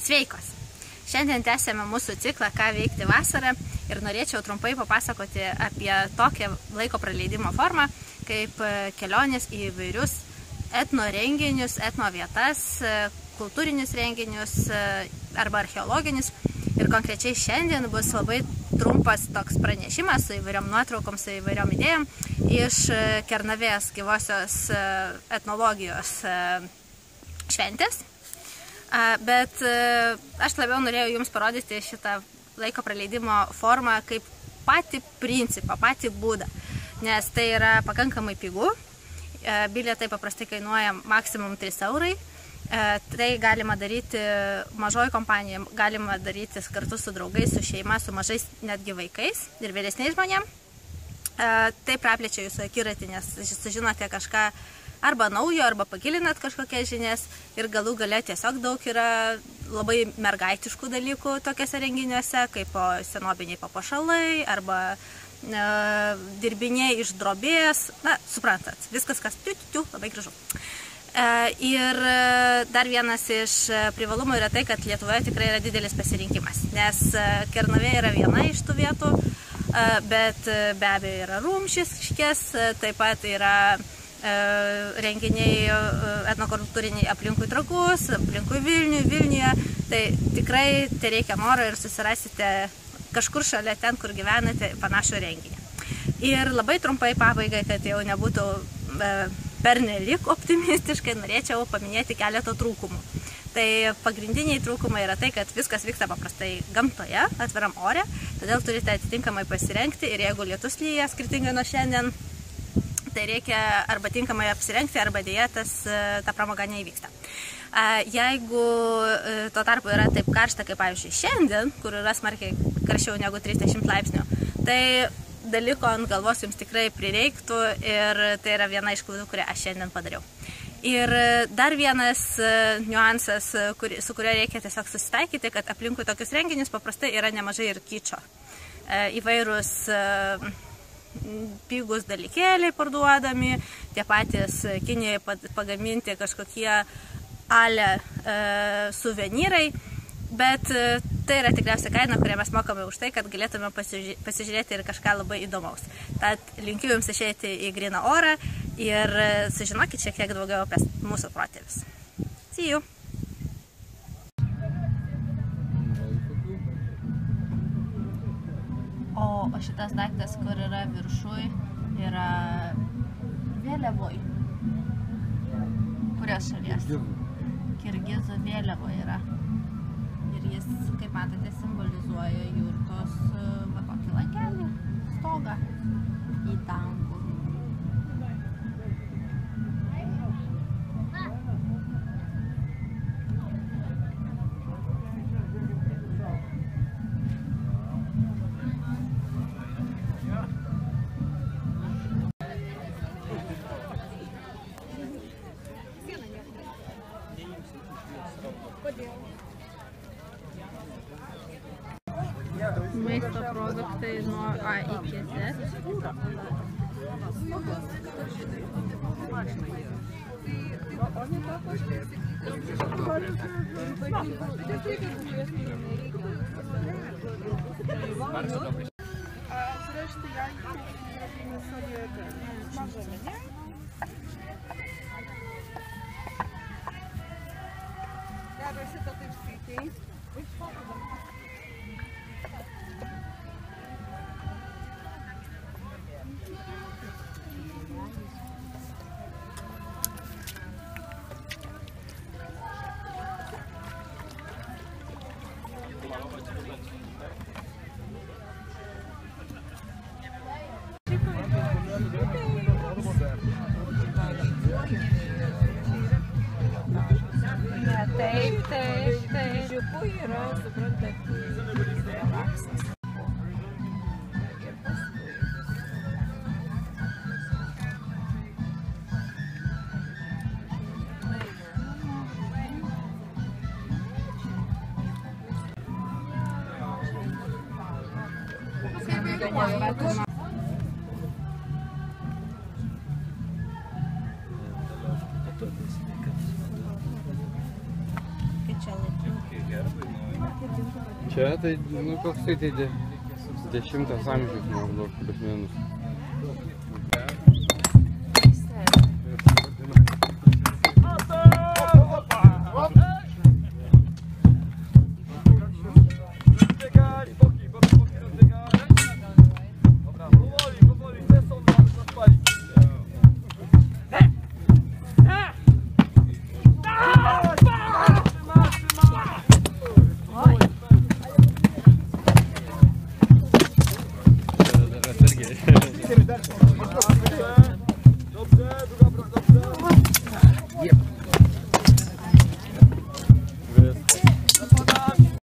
Sveikos! Šiandien tęsėme mūsų ciklą Ką veikti vasarą ir norėčiau trumpai papasakoti apie tokią laiko praleidimo formą, kaip kelionės į įvairius etno renginius, etno vietas, kultūrinius renginius arba archeologinius. Ir konkrečiai šiandien bus labai trumpas toks pranešimas su įvairiom nuotraukom, su įvairiom idėjom iš Kernavės gyvosios etnologijos šventės. Bet aš labiau norėjau jums parodyti šitą laiko praleidimo formą kaip patį principą, patį būdą, nes tai yra pakankamai pigu. Bilietai paprastai kainuoja maksimum 3 eurai. Tai galima daryti mažoji kompanija, galima daryti kartu su draugais, su šeima, su mažais netgi vaikais ir vyresniais žmonėms. Tai praplečia jūsų akiratį, nes sužinote kažką arba naujo, arba pagilinat kažkokias žinias ir galų gale tiesiog daug yra labai mergaitiškų dalykų tokiuose renginiuose, kaip senobiniai papuošalai arba dirbiniai iš drobės. Na, suprantat, viskas kas labai gražu. Ir dar vienas iš privalumų yra tai, kad Lietuvoje tikrai yra didelis pasirinkimas, nes Kernavė yra viena iš tų vietų, bet be abejo yra Rumšiškės, taip pat yra renginiai etnokultūriniai aplinkui Trakus, aplinkui Vilniuje. Tai tikrai reikia noro ir susirasite kažkur šalia ten, kur gyvenate, panašų renginį. Ir labai trumpai pabaigai, kad jau nebūtų pernelyg optimistiškai, norėčiau paminėti keletą trūkumų. Tai pagrindiniai trūkumai yra tai, kad viskas vyksta paprastai gamtoje, atviram ore, todėl turite atitinkamai pasirengti ir jeigu lietus lyja skirtingai nuo šiandien, tai reikia arba tinkamai apsirengti, arba dėja ta pramoga neįvyksta. Jeigu tuo tarpu yra taip karšta, kaip pavyzdžiui šiandien, kur yra smarkiai karščiau negu 30 laipsnių, tai dalyko ant galvos jums tikrai prireiktų ir tai yra viena iš klaidų, kurią aš šiandien padariau. Ir dar vienas niuansas, su kuriuo reikia tiesiog susitaikyti, kad aplinkui tokius renginius paprastai yra nemažai ir kyčio. Įvairūs pigus dalykėliai parduodami, tie patys Kinijoje pagaminti kažkokie ale suvenyrai, bet tai yra tikriausiai kaina, kurią mes mokame už tai, kad galėtume pasižiūrėti ir kažką labai įdomaus. Tad linkiu jums išeiti į gryną orą ir sužinokit šiek tiek daugiau apie mūsų protėvius. See you! O šitas daiktas, kur yra viršui, yra vėliavoj. Kurios šalies? Kirgizų vėliavo yra. Ir jis, kaip matote, simbolizuoja jurtos tokį lankelį, stogą į dangų. Maisto produktai nuo A iki Z. Zresztą ja sobie smażymy, nie? Ja się do tych kwitów. Taip. Žiūpų yra, suprantat, relaksas. Che c'è Čia tai, nu koksai tai 10 amžius maždaug, plus minus. Sergej.